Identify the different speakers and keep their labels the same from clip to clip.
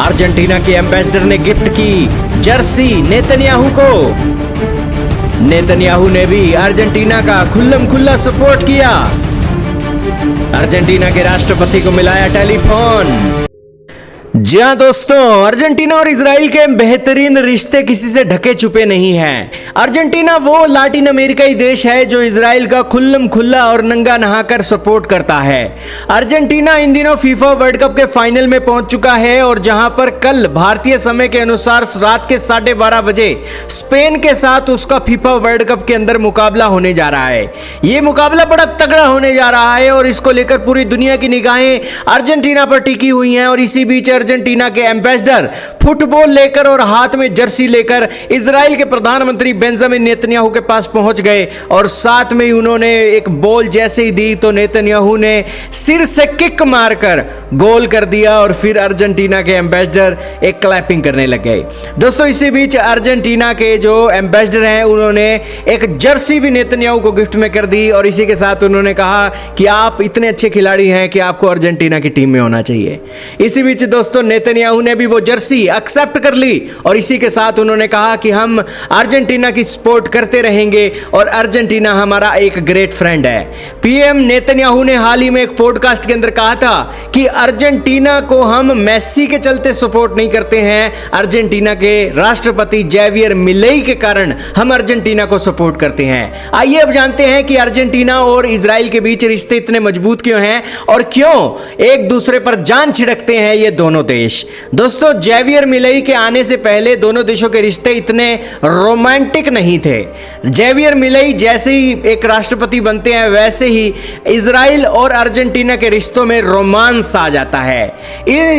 Speaker 1: Argentina के ambassador ने gift की जर्सी नेतन्याहू को। नेतन्याहू ने भी अर्जेंटीना का खुल्लम खुल्ला सपोर्ट किया। अर्जेंटीना के राष्ट्रपति को मिलाया टेलीफोन। जी हाँ दोस्तों, अर्जेंटीना और इजराइल के बेहतरीन रिश्ते किसी से ढके छुपे नहीं हैं। अर्जेंटीना वो लातिन अमेरिकाई देश है जो इजराइल का खुल्लम खुल्ला और नंगा नहाकर सपोर्ट करता है। अर्जेंटीना इन दिनों फीफा वर्ल्ड कप के फाइनल में पहुंच चुका है और जहां पर कल भारतीय समय के अनुसार रात के 12:30 बजे स्पेन के साथ उसका फीफा वर्ल्ड कप के अंदर मुकाबला होने जा रहा है। ये मुकाबला बड़ा तगड़ा होने जा रहा है और इसको लेकर पूरी दुनिया की निगाहें अर्जेंटीना पर टिकी हुई हैं। और इसी बीच अर्जेंटीना के एम्बेसडर फुटबॉल लेकर और हाथ में जर्सी लेकर इजराइल के प्रधानमंत्री बेंजामिन नेतन्याहू के पास पहुंच गए और साथ में उन्होंने एक बॉल जैसे ही दी तो नेतन्याहू ने सिर से किक मारकर गोल कर दिया और फिर अर्जेंटीना के एम्बेसडर एक क्लैपिंग करने लग गए। दोस्तों इसी बीच अर्जेंटीना के जो एम्बेसडर हैं उन्होंने एक जर्सी भी नेतन्याहू को गिफ्ट में कर दी और इसी के साथ उन्होंने कहा कि आप इतने अच्छे खिलाड़ी हैं कि आपको अर्जेंटीना की टीम में होना चाहिए। इसी बीच दोस्तों नेतन्याहू ने भी वो जर्सी एक्सेप्ट कर ली और इसी के साथ उन्होंने कहा कि हम अर्जेंटीना की सपोर्ट करते रहेंगे और अर्जेंटीना हमारा एक ग्रेट फ्रेंड है। पीएम नेतन्याहू ने हाल ही में एक पॉडकास्ट के अंदर कहा था कि अर्जेंटीना को हम मेसी के चलते सपोर्ट नहीं करते हैं, अर्जेंटीना के राष्ट्रपति जेवियर मिलेई के कारण हम अर्जेंटीना को सपोर्ट करते हैं। आइए अब जानते हैं कि अर्जेंटीना और इजराइल के बीच रिश्ते इतने मजबूत क्यों हैं और क्यों एक दूसरे पर जान छिड़कते हैं ये दोनों देश। दोस्तों जेवियर मिलेई के आने से पहले दोनों देशों के रिश्ते इतने रोमांटिक नहीं थे। जेवियर मिलेई जैसे ही एक राष्ट्रपति बनते हैं वैसे ही इजराइल और अर्जेंटीना के रिश्तों में रोमांस आ जाता है।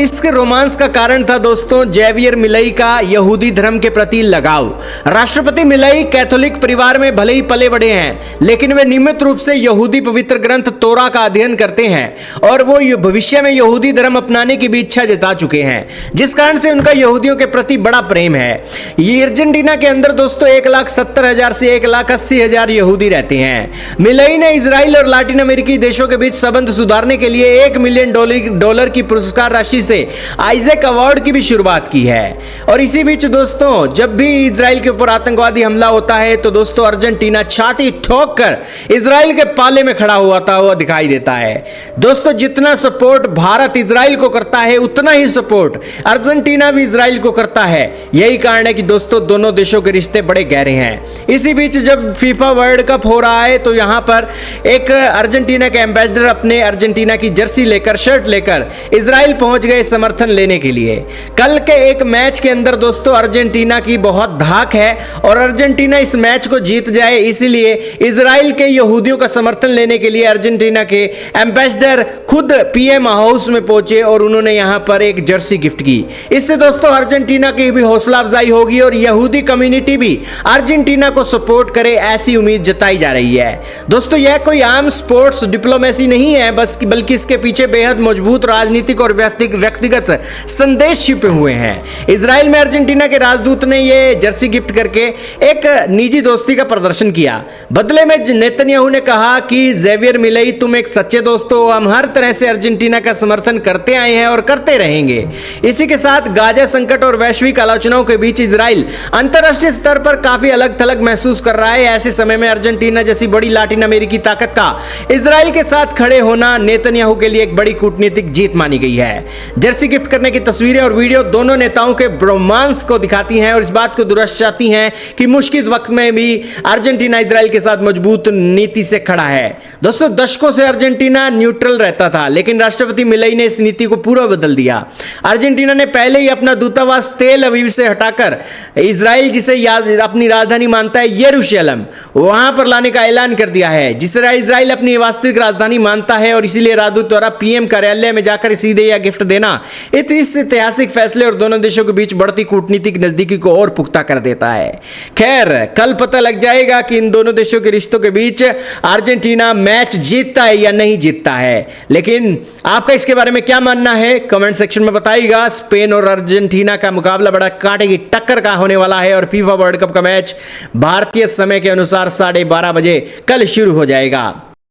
Speaker 1: इसके रोमांस का कारण था दोस्तों जेवियर मिलेई का यहूदी धर्म के प्रति लगाव। राष्ट्रपति मिलेई कैथोलिक परिवार में भले ही पले बढ़े हैं लेकिन वे नियमित रूप से यहूदी पवित्र ग्रंथ तोरा का अध्ययन करते हैं और वो भविष्य में यहूदी धर्म अपनाने की भी इच्छा जता चुके हैं, जिस कारण से उनका यहूदियों के प्रति बड़ा प्रेम है। ये अर्जेंटीना के अंदर दोस्तों 1,70,000 से 1,80,000 यहूदी रहते हैं। मिलेई ने इजराइल और लातिन अमेरिकी देशों के बीच संबंध सुधारने के लिए $1 मिलियन की पुरस्कार राशि से आइजैक अवार्ड की भी शुरुआत की है। और इसी बीच दोस्तों जब भी इजराइल के ऊपर आतंकवादी हमला होता है तो दोस्तों अर्जेंटीना छाती ठोक कर इजराइल के पाले में खड़ा हुआ दिखाई देता है। दोस्तों जितना सपोर्ट भारत इजराइल को करता है उतना ही सपोर्ट अर्जेंटीना भी इजराइल को करता है। यही कारण है कि दोस्तों दोनों देशों के रिश्ते बड़े गहरे हैं। इसी बीच जब फीफा वर्ल्ड कप हो रहा है तो यहां पर एक अर्जेंटीना के एम्बेसडर अपने अर्जेंटीना की जर्सी लेकर शर्ट लेकर इजराइल पहुंच गए समर्थन लेने के लिए। कल के एक मैच के अंदर दोस्तों अर्जेंटीना की बहुत धाक है और अर्जेंटीना इस मैच को जीत जाए इसीलिए इजराइल के यहूदियों का समर्थन लेने के लिए अर्जेंटीना के एम्बेसडर खुद पीएम हाउस में पहुंचे और उन्होंने यहां पर एक जर्सी गिफ्ट की। इससे दोस्तों अर्जेंटीना की भी हौसला अफजाई होगी और यहूदी कम्युनिटी भी अर्जेंटीना को सपोर्ट करे ऐसी उम्मीद जताई जा रही है। दोस्तों यह कोई आम स्पोर्ट्स डिप्लोमेसी नहीं है बल्कि इसके पीछे बेहद मजबूत राजनीतिक और व्यक्तिगत संदेश छिपे हुए हैं। इजराइल में अर्जेंटीना के राजदूत ने यह जर्सी गिफ्ट करके एक निजी दोस्ती का प्रदर्शन किया। बदले में नेतन्याहू ने कहा कि जेवियर मिलेई तुम एक सच्चे दोस्त हो, हम हर तरह से अर्जेंटीना का समर्थन करते आए हैं और करते रहेंगे। इसी के साथ गाजा संकट और वैश्विक आलोचनाओं के बीच इजराइल अंतरराष्ट्रीय स्तर पर काफी अलग थलग महसूस कर रहा है। ऐसे समय में अर्जेंटीना जैसी बड़ी लातिन अमेरिकी ताकत का इजराइल के साथ खड़े होना नेतन्याहू के लिए एक बड़ी कूटनीतिक जीत मानी गई है। जर्सी गिफ्ट करने की तस्वीरें और वीडियो दोनों नेताओं के रोमांस को दिखाती हैं और इस बात को दर्शाती हैं कि मुश्किल वक्त में भी अर्जेंटीना इजराइल के साथ मजबूत नीति से खड़ा है। दोस्तों दशकों से अर्जेंटीना न्यूट्रल रहता था लेकिन राष्ट्रपति मिलेई ने इस नीति को पूरा बदल दिया। अर्जेंटीना ने पहले ही अपना दूतावास तेल अवीव से हटाकर इजराइल जिसे अपनी राजधानी मानता है यरूशलेम वहां पर लाने का ऐलान कर दिया है, जिसे इजराइल अपनी वास्तविक राजधानी मानता है और इसीलिए राजदूत द्वारा पीएम कार्यालय में जाकर सीधे यह गिफ्ट देना इस ऐतिहासिक फैसले और दोनों देशों के बीच बढ़ती कूटनीतिक नजदीकी को और पुख्ता कर देता है। खैर कल पता लग जाएगा कि इन दोनों देशों के रिश्तों के बीच अर्जेंटीना मैच जीतता है या नहीं जीतता है, लेकिन आपका इसके बारे में क्या मानना है कमेंट सेक्शन में बताइएगा। स्पेन और अर्जेंटीना का मुकाबला बड़ा कांटे की टक्कर का होने वाला है और फीफा वर्ल्ड कप का मैच भारतीय समय के अनुसार 12:30 बजे कल शुरू हो जाएगा।